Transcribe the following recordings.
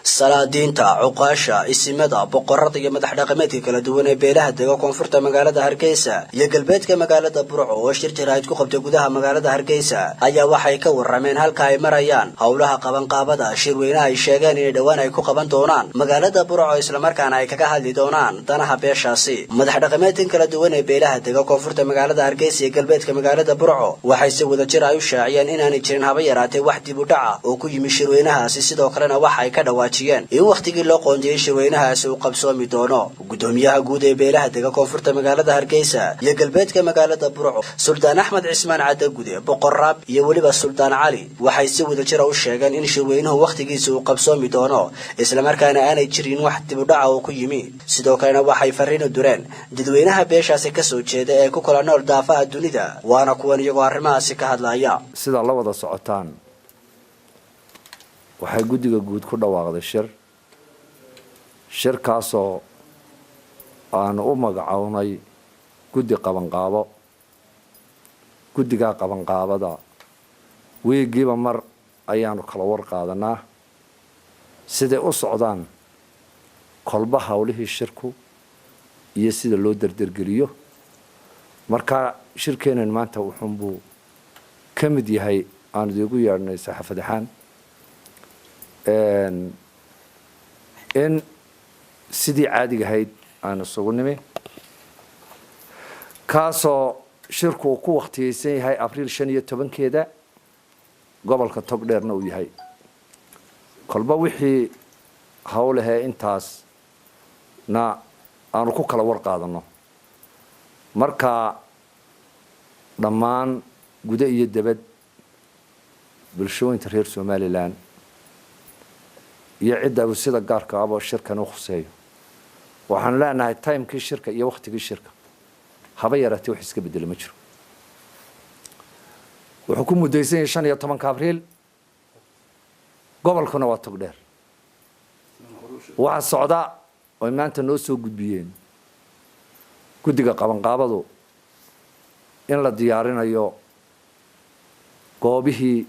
salaadiinta cuqaasha isimada boqorada iyo madax dhaqameedka kala duwan ee beelaha dega koonfurta magaalada Hargeysa iyo galbeedka magaalada Burco oo shir jaraa'id ku qabtay gudaha magaalada Hargeysa ayaa waxay ka warrameen halka ay marayaan howlaha qabanqaabada shirweynaha ay sheegeen in dhawaan ay ku qaban doonaan magaalada Burco isla markaana ay kaga hadli doonaan danaha beeshaasi madax dhaqameedka kala duwan ee beelaha dega koonfurta magaalada Hargeysa iyo galbeedka magaalada Burco waxay si wada jir ay u shaaciyeen in aanay jirin haba yaraatee wax dib u dhac oo ku yimi shirweynahaasi sidoo kalena waxa ay ka dhawaajiyeen in waqtigii loo qoondeeyay shirweynahaasi uu qabsoomi doono gudoomiyaha guud ee beelaha dega koonfurta magaalada Hargeysa iyo galbeedka magaalada Burco Suldaan Axmed Cismaan Cadagude Boqorraab iyo waliba Suldaan Cali waxay si wada jir u sheegeen in shirweynuhu waqtigiisa uu qabsoomi doono isla markaana aanay jirin wax dib u dhac oo ku yimi sidoo kalena waxay fariin u direen dadweynaha beeshaasi ka soo jeeda ee ku kala nool daafaha dunida waana kuwan iyagoo arrimahaasi ka hadlaya sida la wada socotaan waxay guddiga guud ku dhawaaqday shirkaasoo aan u magacawnay guddiga qabanqaabada weegiiba mar ayaanu kala war qaadanaa siday u socdaan kolba hawlihii shirku iyo sida loo dardargeliyo marka shirkeenan maanta wuxuunbuu ka mid yahay aan idigu yeedhnay saxaafad ahaan in sidii caadiga ahayd aan isugu nimi kaasoo shirku uu ku waqtiyeysan yahay abriil 15keeda gobolka Togdheerna uu yahay kolba wixii hawlaha intaas na aanu ku kala war qaadano marka dhammaan gudaha iyo dibadda bulshooyinka reer Somaliland iyo cidda sida gaarka ah oo shirkan u khuseeyo waxaan leenahay timekii shirka iyo waqtigii shirka haba yaraatee wax iska bedel ma jiro wuxuu ku mudaysan yahay 15 abriil gobolkuna waa Togdheer waxa socda oo maanta noo soo gudbiyeen guddiga qabanqaabadu in la diyaarinayo goobihii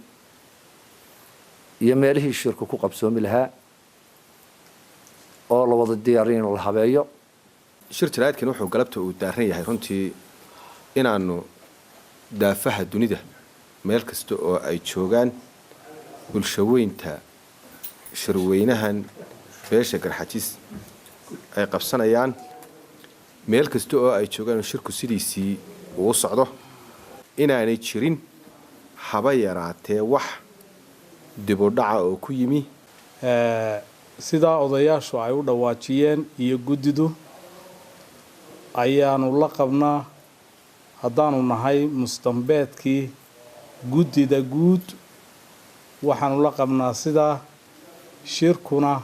iyo meelihii shirku ku qabsoomi lahaa oo la wada diyaarin la habeeyo shir jaraa'idkan wuxuu galabta uu daaran yahay runtii inaanu daafaha dunida meel kasta oo ay joogaan bulshaweynta shirweynahan beesha garxajis ay qabsanayaan meel kasta oo ay joogaan shirku sidiisii uu socdo inaanay jirin haba yaraatee wax dib u dhac oo ku yimi sida odayaashu ay u dhawaajiyeen iyo guddidu ayaanu la qabnaa haddaanu nahay mustambeedkii guddida guud waxaanu la qabnaa sida shirkuna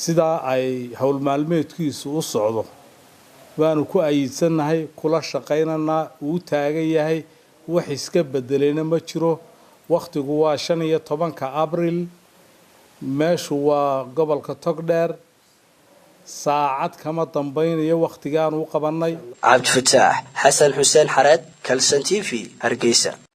sida ay hawl maalmeedkiisu u socdo waanu ku ayidsanahay kula shaqaynanaa uu taagan yahay wax iska bedelayna ma jiro waqtigu waa 15 abriil meeshu waa gobolka Togdheer saacad kama dambaynayo waqtigaan u qabanay Cabdi Fataax Xasan Xuseen Xareed Kalsan TV Hargeysa